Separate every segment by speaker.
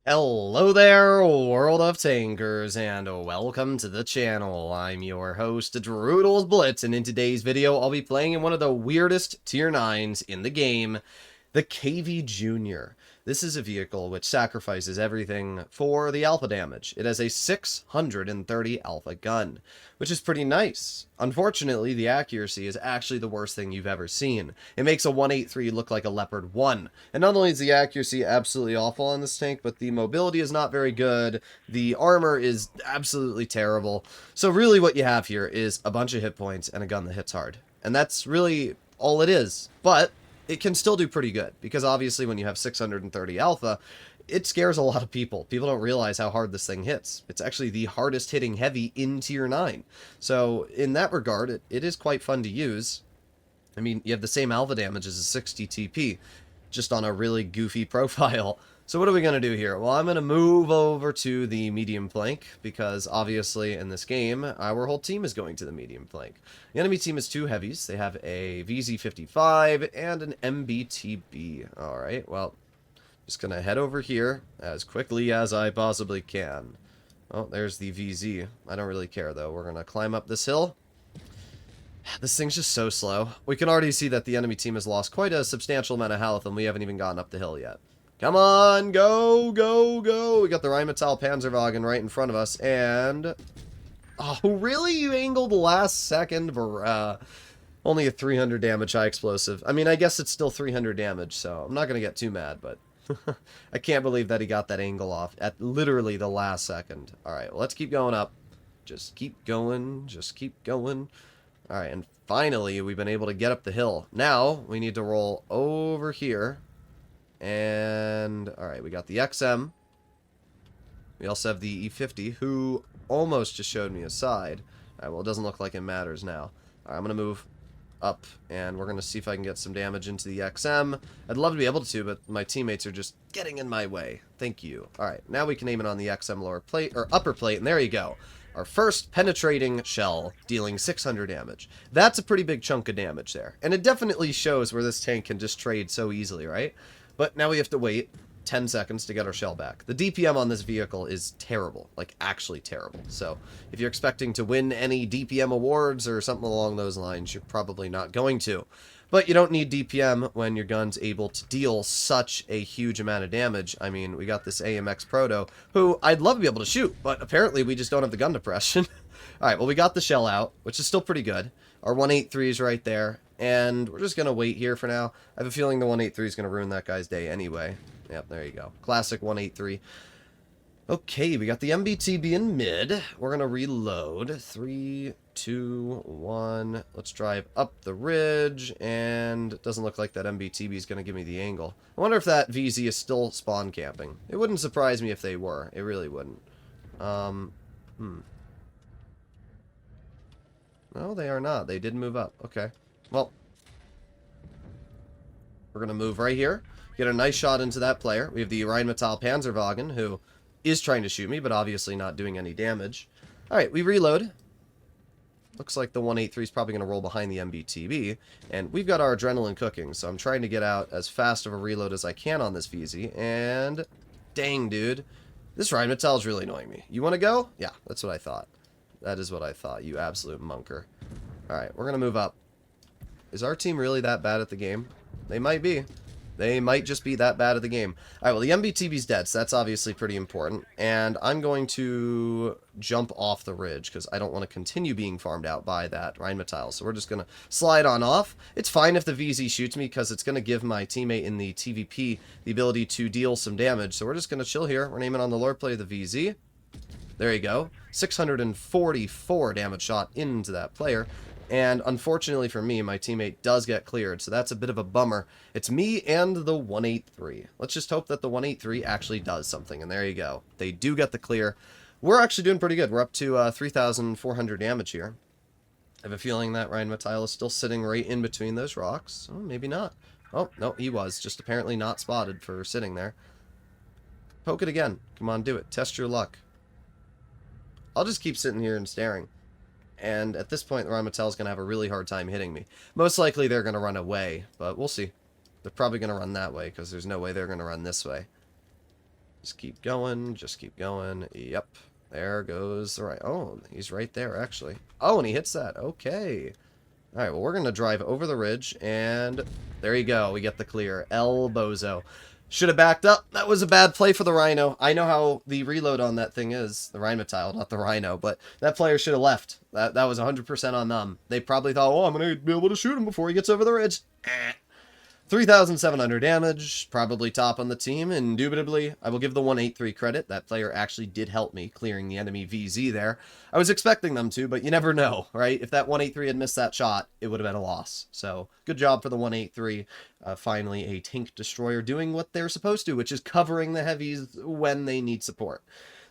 Speaker 1: Hello there, world of tankers, and welcome to the channel. I'm your host, Droodles Blitz, and in today's video, I'll be playing in one of the weirdest tier 9s in the game, the KV Junior. This is a vehicle which sacrifices everything for the alpha damage. It has a 630 alpha gun, which is pretty nice. Unfortunately, the accuracy is actually the worst thing you've ever seen. It makes a 183 look like a Leopard 1. And not only is the accuracy absolutely awful on this tank, but the mobility is not very good. The armor is absolutely terrible. So really what you have here is a bunch of hit points and a gun that hits hard. And that's really all it is. But it can still do pretty good, because obviously when you have 630 alpha, it scares a lot of people. People don't realize how hard this thing hits. It's actually the hardest hitting heavy in tier 9. So in that regard, it is quite fun to use. I mean, you have the same alpha damage as a 60 TP, just on a really goofy profile. So what are we going to do here? Well, I'm going to move over to the medium flank, because obviously in this game, our whole team is going to the medium flank. The enemy team is two heavies. They have a VZ-55 and an MBTB. Alright, well, just going to head over here as quickly as I possibly can. Oh, there's the VZ. I don't really care, though. We're going to climb up this hill. This thing's just so slow. We can already see that the enemy team has lost quite a substantial amount of health, and we haven't even gotten up the hill yet. Come on, go, go, go. We got the Rheinmetall Panzerwagen right in front of us, and... Oh, really? You angled last second? Only a 300 damage high explosive. I mean, I guess it's still 300 damage, so I'm not going to get too mad, but... I can't believe that he got that angle off at literally the last second. Alright, well, let's keep going up. Just keep going, just keep going. Alright, and finally, we've been able to get up the hill. Now, we need to roll over here. And, alright, we got the XM. We also have the E50, who almost just showed me a side. Alright, well, it doesn't look like it matters now. Alright, I'm going to move up, and we're going to see if I can get some damage into the XM. I'd love to be able to, but my teammates are just getting in my way. Thank you. Alright, now we can aim it on the XM lower plate, or upper plate, and there you go. Our first penetrating shell, dealing 600 damage. That's a pretty big chunk of damage there. And it definitely shows where this tank can just trade so easily, right? But now we have to wait 10 seconds to get our shell back. The DPM on this vehicle is terrible. Like, actually terrible. So, if you're expecting to win any DPM awards or something along those lines, you're probably not going to. But you don't need DPM when your gun's able to deal such a huge amount of damage. I mean, we got this AMX Proto, who I'd love to be able to shoot, but apparently we just don't have the gun depression. Alright, well, we got the shell out, which is still pretty good. Our 183 is right there, and we're just going to wait here for now. I have a feeling the 183 is going to ruin that guy's day anyway. Yep, there you go. Classic 183. Okay, we got the MBTB in mid. We're going to reload. 3, 2, 1. Let's drive up the ridge, and it doesn't look like that MBTB is going to give me the angle. I wonder if that VZ is still spawn camping. It wouldn't surprise me if they were. It really wouldn't. No, they are not. They did move up. Okay. Well, we're going to move right here. Get a nice shot into that player. We have the Rheinmetall Panzerwagen, who is trying to shoot me, but obviously not doing any damage. Alright, we reload. Looks like the 183 is probably going to roll behind the MBTB. And we've got our adrenaline cooking, so I'm trying to get out as fast of a reload as I can on this VZ. And, dang, dude. This Rheinmetall is really annoying me. You want to go? Yeah, that's what I thought. That is what I thought, you absolute munker. Alright, we're going to move up. Is our team really that bad at the game? They might be. They might just be that bad at the game. Alright, well, the MBTB's dead, so that's obviously pretty important. And I'm going to jump off the ridge, because I don't want to continue being farmed out by that Rheinmetall. So we're just going to slide on off. It's fine if the VZ shoots me, because it's going to give my teammate in the TVP the ability to deal some damage. So we're just going to chill here. We're aiming on the lower plate of the VZ. There you go. 644 damage shot into that player. And unfortunately for me, my teammate does get cleared, so that's a bit of a bummer. It's me and the 183. Let's just hope that the 183 actually does something, and there you go. They do get the clear. We're actually doing pretty good. We're up to 3,400 damage here. I have a feeling that Rheinmetall is still sitting right in between those rocks. Oh, maybe not. Oh, no, he was. Just apparently not spotted for sitting there. Poke it again. Come on, do it. Test your luck. I'll just keep sitting here and staring. And at this point, the Rheinmetall is going to have a really hard time hitting me. Most likely, they're going to run away, but we'll see. They're probably going to run that way, because there's no way they're going to run this way. Just keep going. Just keep going. Yep. There goes the right. Oh, he's right there, actually. Oh, and he hits that. Okay. All right, well, we're going to drive over the ridge, and there you go. We get the clear. El Bozo. Should have backed up. That was a bad play for the Rhino. I know how the reload on that thing is. The Rhinomatile, not the Rhino. But that player should have left. That was 100% on them. They probably thought, oh, I'm going to be able to shoot him before he gets over the ridge. 3,700 damage, probably top on the team. Indubitably, I will give the 183 credit. That player actually did help me clearing the enemy VZ there. I was expecting them to, but you never know, right? If that 183 had missed that shot, it would have been a loss. So, good job for the 183. Finally, a tank destroyer doing what they're supposed to, which is covering the heavies when they need support.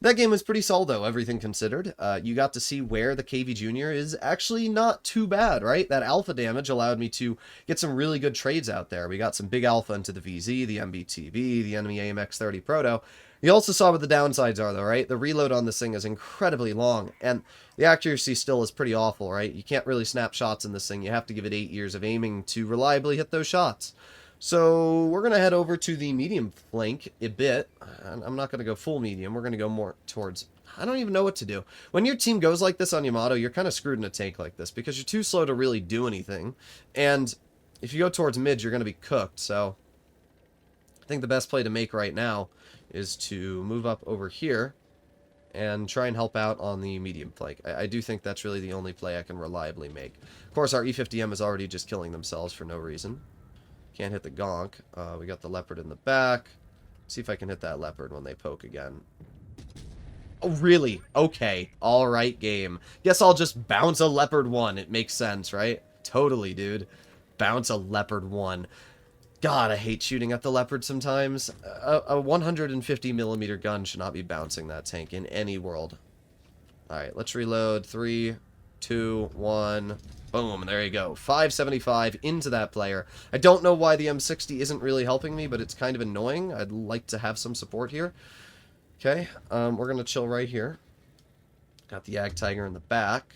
Speaker 1: That game was pretty solid, though, everything considered. You got to see where the KV Jr. is actually not too bad, right? That alpha damage allowed me to get some really good trades out there. We got some big alpha into the VZ, the MBTB, the enemy AMX-30 Proto. You also saw what the downsides are, though, right? The reload on this thing is incredibly long, and the accuracy still is pretty awful, right? You can't really snap shots in this thing. You have to give it 8 years of aiming to reliably hit those shots. So we're going to head over to the medium flank a bit. I'm not going to go full medium. We're going to go more towards... I don't even know what to do. When your team goes like this on Yamato, you're kind of screwed in a tank like this because you're too slow to really do anything. And if you go towards mid, you're going to be cooked. So I think the best play to make right now is to move up over here and try and help out on the medium flank. I do think that's really the only play I can reliably make. Of course, our E50M is already just killing themselves for no reason. Can't hit the gonk. We got the leopard in the back. See if I can hit that leopard when they poke again. Oh, really? Okay. All right, game. Guess I'll just bounce a leopard 1. It makes sense, right? Totally, dude. Bounce a leopard 1. God, I hate shooting at the leopard sometimes. A 150 millimeter gun should not be bouncing that tank in any world. All right, let's reload. 3, 2, 1... Boom, there you go. 575 into that player. I don't know why the M60 isn't really helping me, but it's kind of annoying. I'd like to have some support here. Okay, we're going to chill right here. Got the Yag Tiger in the back.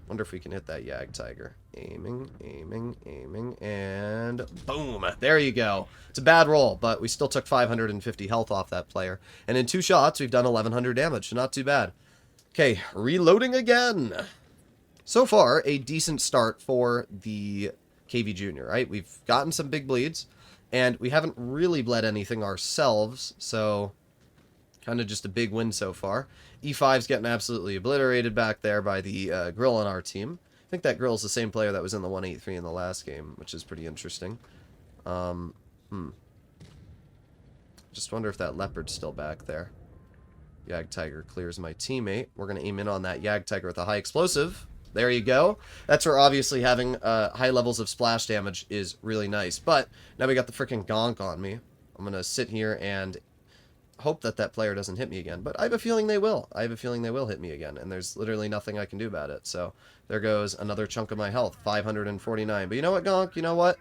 Speaker 1: Wonder if we can hit that Yag Tiger. Aiming, aiming, aiming, and boom. There you go. It's a bad roll, but we still took 550 health off that player. And in 2 shots, we've done 1,100 damage. Not too bad. Okay, reloading again. So far, a decent start for the KV Jr., right? We've gotten some big bleeds, and we haven't really bled anything ourselves, so kind of just a big win so far. E5's getting absolutely obliterated back there by the grill on our team. I think that grill's the same player that was in the 183 in the last game, which is pretty interesting. Just wonder if that leopard's still back there. Yag Tiger clears my teammate. We're going to aim in on that Yag Tiger with a high explosive. There you go. That's where obviously having high levels of splash damage is really nice. But now we got the freaking gonk on me. I'm going to sit here and hope that that player doesn't hit me again. But I have a feeling they will. I have a feeling they will hit me again. And there's literally nothing I can do about it. So there goes another chunk of my health. 549. But you know what, gonk? You know what?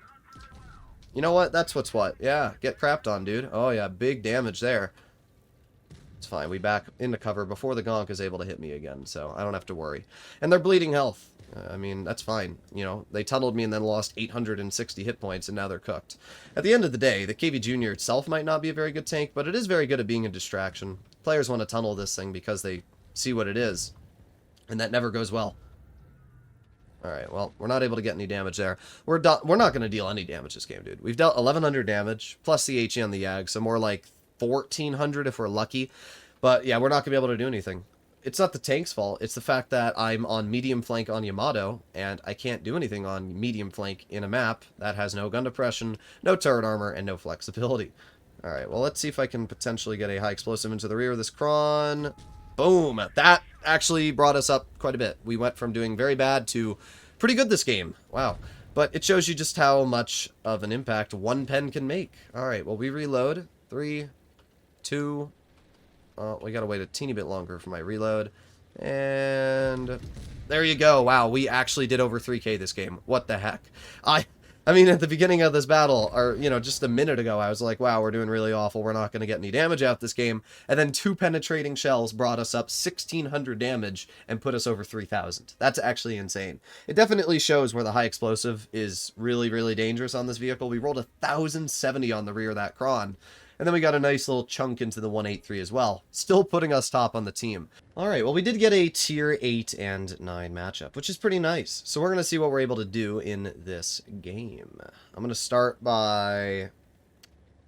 Speaker 1: You know what? That's what's what. Yeah, get crapped on, dude. Oh, yeah, big damage there. It's fine. We back into cover before the gonk is able to hit me again, so I don't have to worry. And they're bleeding health. I mean, that's fine. You know, they tunneled me and then lost 860 hit points, and now they're cooked. At the end of the day, the KV Jr. itself might not be a very good tank, but it is very good at being a distraction. Players want to tunnel this thing because they see what it is, and that never goes well. Alright, well, we're not able to get any damage there. We're not going to deal any damage this game, dude. We've dealt 1,100 damage, plus the HE on the Yag, so more like 1,400 if we're lucky. But yeah, we're not going to be able to do anything. It's not the tank's fault. It's the fact that I'm on medium flank on Yamato, and I can't do anything on medium flank in a map that has no gun depression, no turret armor, and no flexibility. Alright, well, let's see if I can potentially get a high explosive into the rear of this Kron. Boom! That actually brought us up quite a bit. We went from doing very bad to pretty good this game. Wow. But it shows you just how much of an impact one pen can make. Alright, well, we reload. 3, 2... we gotta wait a teeny bit longer for my reload. And there you go. Wow, we actually did over 3K this game. What the heck? I mean, at the beginning of this battle, or, you know, just a minute ago, I was like, wow, we're doing really awful. We're not going to get any damage out this game. And then 2 penetrating shells brought us up 1,600 damage and put us over 3,000. That's actually insane. It definitely shows where the high explosive is really, really dangerous on this vehicle. We rolled 1,070 on the rear of that Kron. And then we got a nice little chunk into the 183 as well, still putting us top on the team. Alright, well we did get a tier 8 and 9 matchup, which is pretty nice. So we're going to see what we're able to do in this game. I'm going to start by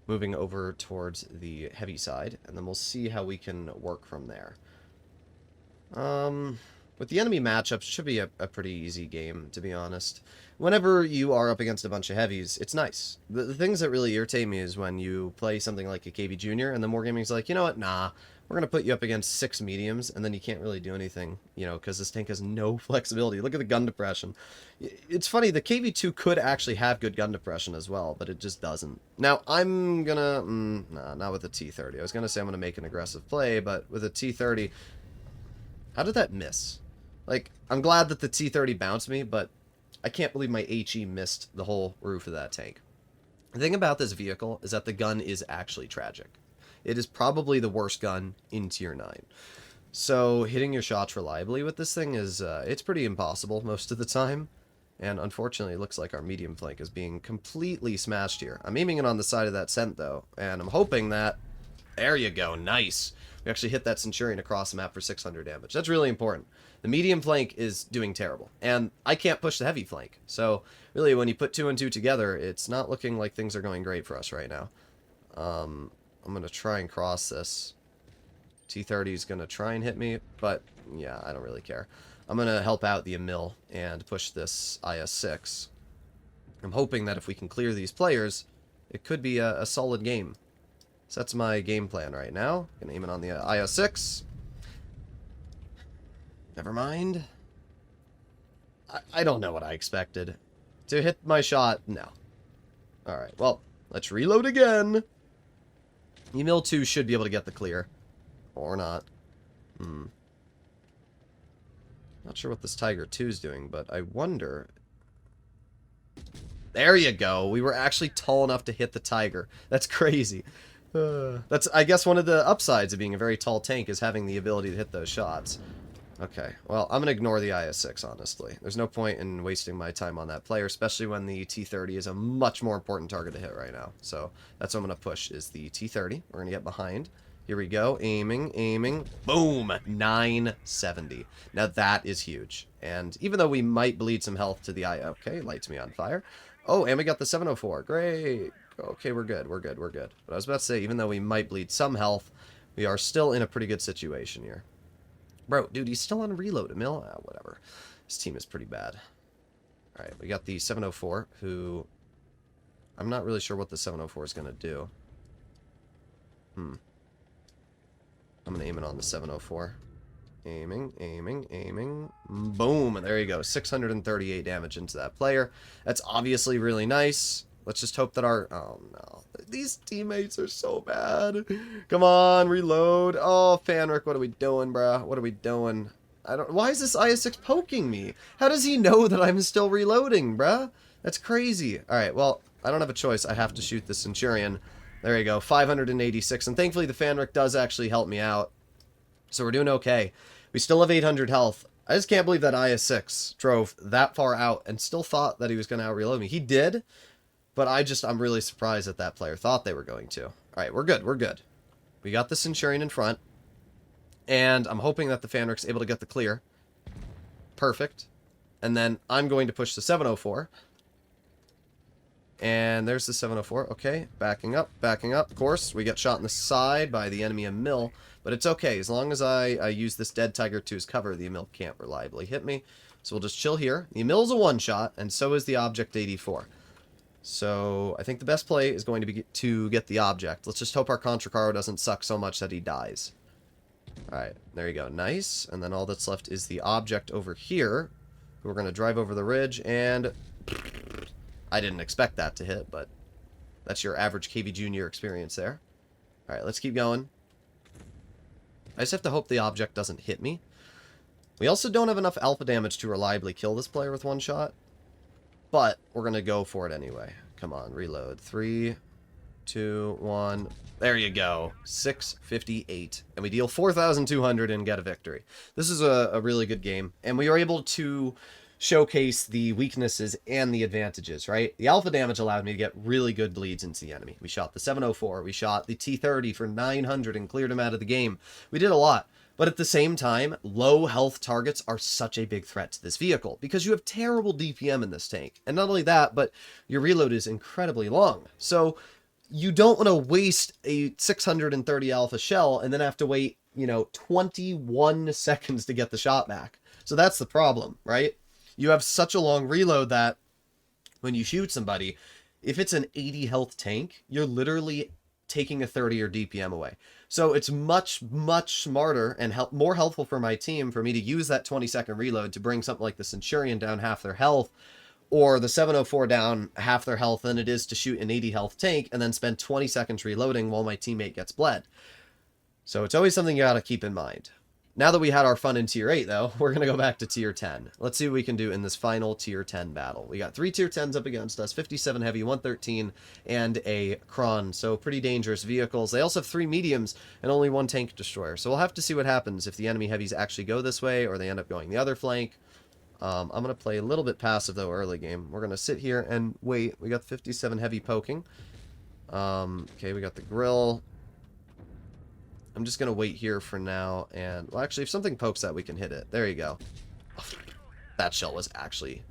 Speaker 1: moving over towards the heavy side, and then we'll see how we can work from there. With the enemy matchups, it should be a pretty easy game, to be honest. Whenever you are up against a bunch of heavies, it's nice. The things that really irritate me is when you play something like a KV Junior, and then Wargaming's like, you know what, nah, we're going to put you up against 6 mediums, and then you can't really do anything, you know, because this tank has no flexibility. Look at the gun depression. It's funny, the KV-2 could actually have good gun depression as well, but it just doesn't. Now, I'm gonna, nah, not with the T-30. I was going to say I'm going to make an aggressive play, but with a T-30, how did that miss? Like, I'm glad that the T-30 bounced me, but I can't believe my HE missed the whole roof of that tank. The thing about this vehicle is that the gun is actually tragic. It is probably the worst gun in Tier 9. So hitting your shots reliably with this thing is, it's pretty impossible most of the time. And unfortunately, it looks like our medium flank is being completely smashed here. I'm aiming it on the side of that cent, though, and I'm hoping that... There you go, nice! We actually hit that Centurion across the map for 600 damage. That's really important. The medium flank is doing terrible, and I can't push the heavy flank. So, really, when you put 2 and 2 together, it's not looking like things are going great for us right now. I'm going to try and cross this. T-30 is going to try and hit me, but, yeah, I don't really care. I'm going to help out the Emil and push this IS-6. I'm hoping that if we can clear these players, it could be a solid game. So that's my game plan right now. Gonna aim it on the IS-6. Never mind. I don't know what I expected. To hit my shot, no. Alright, well, let's reload again. Emil 2 should be able to get the clear. Or not. Not sure what this Tiger 2 is doing, but I wonder... There you go. We were actually tall enough to hit the Tiger. That's crazy. That's, I guess, one of the upsides of being a very tall tank is having the ability to hit those shots. Okay, well, I'm going to ignore the IS-6, honestly. There's no point in wasting my time on that player, especially when the T-30 is a much more important target to hit right now. So that's what I'm going to push, is the T-30. We're going to get behind. Here we go. Aiming, aiming. Boom! 970. Now that is huge. And even though we might bleed some health to the eye... Okay, lights me on fire. Oh, and we got the 704. Great. Okay, we're good, we're good, we're good. But I was about to say, even though we might bleed some health, we are still in a pretty good situation here. Bro, dude, he's still on reload, Emil. Whatever. This team is pretty bad. Alright, we got the 704, who... I'm not really sure what the 704 is going to do. I'm going to aim it on the 704. Aiming, aiming, aiming. Boom! And there you go. 638 damage into that player. That's obviously really nice. Let's just hope that our... Oh, no. These teammates are so bad. Come on, reload. Oh, Fanric, what are we doing, bruh? What are we doing? I don't... Why is this IS-6 poking me? How does he know that I'm still reloading, bruh? That's crazy. Alright, well, I don't have a choice. I have to shoot the Centurion. There you go. 586. And thankfully, the Fanric does actually help me out. So we're doing okay. We still have 800 health. I just can't believe that IS-6 drove that far out and still thought that he was going to out-reload me. He did. But I'm really surprised that that player thought they were going to. Alright, we're good, we're good. We got the Centurion in front. And I'm hoping that the Fanric's able to get the clear. Perfect. And then I'm going to push the 704. And there's the 704. Okay, backing up, backing up. Of course, we get shot in the side by the enemy Emil. But it's okay, as long as I use this dead Tiger 2 as cover, the Emil can't reliably hit me. So we'll just chill here. The Emil's a one-shot, and so is the Object 84. So, I think the best play is going to be to get the object. Let's just hope our Contra Caro doesn't suck so much that he dies. Alright, there you go. Nice. And then all that's left is the object over here. We're going to drive over the ridge, and... I didn't expect that to hit, but that's your average KV Junior experience there. Alright, let's keep going. I just have to hope the object doesn't hit me. We also don't have enough alpha damage to reliably kill this player with one shot. But we're going to go for it anyway. Come on, reload. 3, 2, 1. There you go. 658. And we deal 4,200 and get a victory. This is a really good game. And we are able to showcase the weaknesses and the advantages, right? The alpha damage allowed me to get really good bleeds into the enemy. We shot the 704, we shot the T30 for 900 and cleared him out of the game. We did a lot. But at the same time, low health targets are such a big threat to this vehicle because you have terrible DPM in this tank. And not only that, but your reload is incredibly long. So you don't want to waste a 630 alpha shell and then have to wait, 21 seconds to get the shot back. So that's the problem, right? You have such a long reload that when you shoot somebody, if it's an 80 health tank, you're literally taking a 30 or DPM away. So it's much, much smarter and more helpful for my team for me to use that 20-second reload to bring something like the Centurion down half their health or the 704 down half their health than it is to shoot an 80 health tank and then spend 20 seconds reloading while my teammate gets bled. So it's always something you gotta keep in mind. Now that we had our fun in Tier 8, though, we're going to go back to Tier 10. Let's see what we can do in this final Tier 10 battle. We got 3 Tier 10s up against us, 57 Heavy, 113, and a Kron. So pretty dangerous vehicles. They also have 3 mediums and only 1 tank destroyer. So we'll have to see what happens if the enemy heavies actually go this way or they end up going the other flank. I'm going to play a little bit passive, though, early game. We're going to sit here and wait. We got 57 Heavy poking. Okay, we got the grill. I'm just going to wait here for now, and, well, actually, if something pokes that, we can hit it. There you go. That shell was actually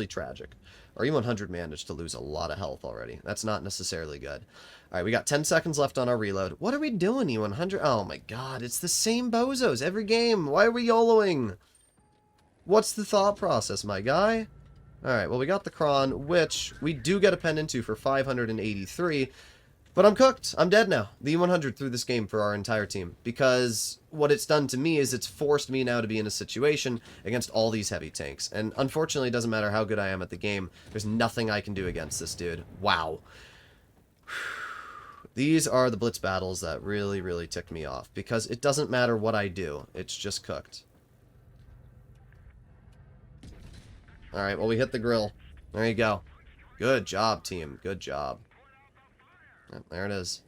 Speaker 1: tragic. Our E100 managed to lose a lot of health already. That's not necessarily good. Alright, we got 10 seconds left on our reload. What are we doing, E100? Oh my god, it's the same bozos every game. Why are we YOLOing? What's the thought process, my guy? Alright, well, we got the Kron, which we do get a pen into for 583. But I'm cooked. I'm dead now. The E100 threw this game for our entire team. Because what it's done to me is it's forced me now to be in a situation against all these heavy tanks. And unfortunately, it doesn't matter how good I am at the game. There's nothing I can do against this dude. Wow. These are the blitz battles that really, really tick me off. Because it doesn't matter what I do. It's just cooked. Alright, well, we hit the grill. There you go. Good job, team. Good job. Yep, there it is.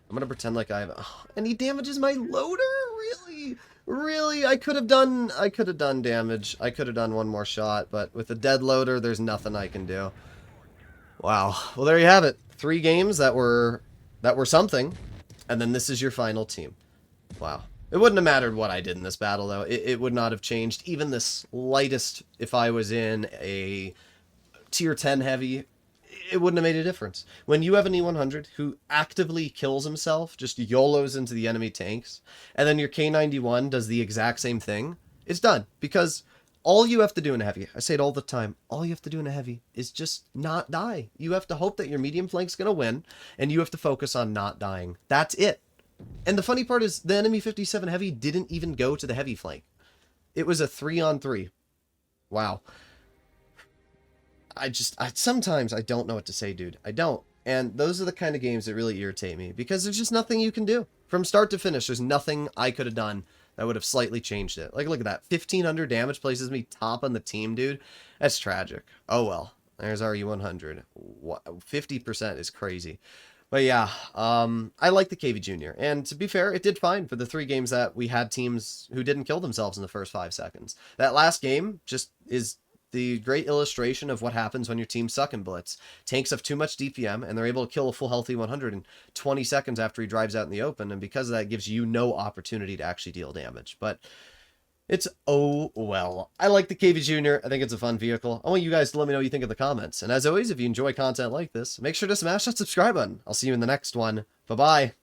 Speaker 1: I'm gonna pretend like I have... Oh, and he damages my loader? Really? Really? I could have done damage. I could have done one more shot, but with a dead loader, there's nothing I can do. Wow. Well, there you have it. 3 games that were something, and then this is your final team. Wow. It wouldn't have mattered what I did in this battle, though. It would not have changed even the slightest if I was in a Tier 10 heavy. It wouldn't have made a difference. When you have an E100 who actively kills himself, just YOLOs into the enemy tanks, and then your K91 does the exact same thing, it's done. Because all you have to do in a heavy, I say it all the time, all you have to do in a heavy is just not die. You have to hope that your medium flank's going to win, and you have to focus on not dying. That's it. And the funny part is, the enemy 57 heavy didn't even go to the heavy flank. It was a 3-on-3. Wow. Sometimes I don't know what to say, dude. I don't. And those are the kind of games that really irritate me, because there's just nothing you can do. From start to finish, there's nothing I could have done that would have slightly changed it. Like, look at that. 1,500 damage places me top on the team, dude. That's tragic. Oh, well. There's our U100. 50% is crazy. But yeah, I like the KV Junior. And to be fair, it did fine for the 3 games that we had teams who didn't kill themselves in the first 5 seconds. That last game just is the great illustration of what happens when your team suck in Blitz. Tanks have too much DPM, and they're able to kill a full healthy 100 in 20 seconds after he drives out in the open, and because of that, it gives you no opportunity to actually deal damage. But it's oh well. I like the KV Junior. I think it's a fun vehicle. I want you guys to let me know what you think in the comments. And as always, if you enjoy content like this, make sure to smash that subscribe button. I'll see you in the next one. Bye-bye.